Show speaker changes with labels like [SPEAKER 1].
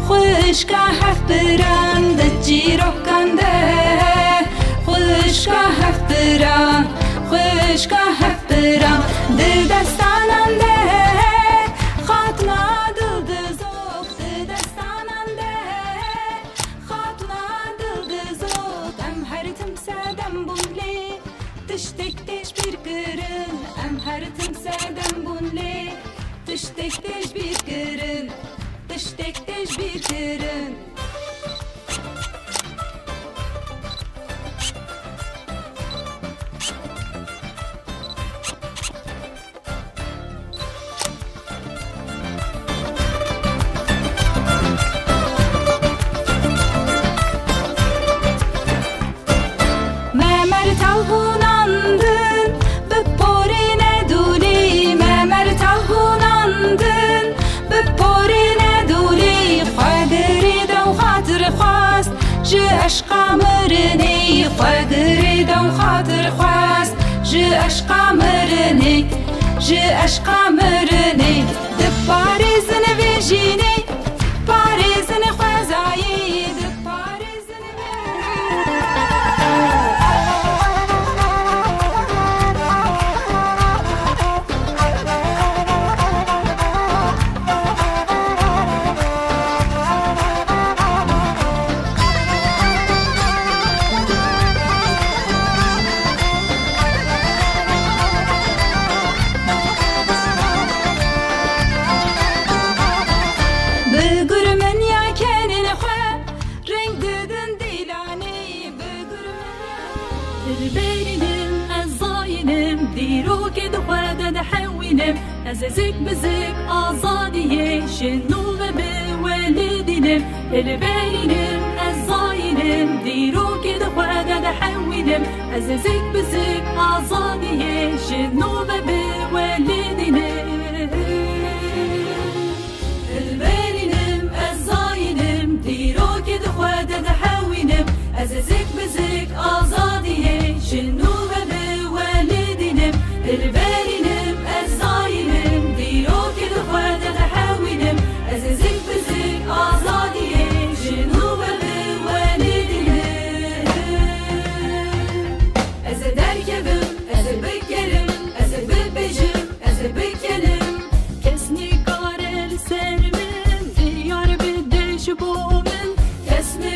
[SPEAKER 1] خوشگاه هفتران دچی رکنده خوشگاه هفتران خوشگاه هفتران دل دستاننده خاتنا دل دزوق دل دستاننده خاتنا دل دزوق ام هرتم سادم بونلی تشتک تش bir kırın ام هرتم سادم بونلی تشتک تش bir kırın تشتک تش bir kırın Memer talhunandın Böporine duli Memer talhunandın Böporine duli Khagri dav khatır khast Ji aşqa mırni Khagri dav khatır khast Ji aşqa mırni Ji aşqa mırni De Paris'in vejini Paris'in khwazayi De Paris'in
[SPEAKER 2] البينم الزاينم ديروك دخوادة دحوينم أزازك بزك أزادية شنو بوالدينم البينم الزاينم ديروك دخوادة دحوينم أزازك بزك أزادية شنو بوالدينم البينم الزاينم ديروك دخوادة دحوينم أزازك بزك أزادية شنو بوالدينم البارينم الزاينم ديروك دخوات تحاوينم أزازك بزك أزادية شنو بوالدينم أزا دركبم أزا بكرم أزا ببجم أزا بكلم كسني قارل سرمن ديار بدش بومن كسني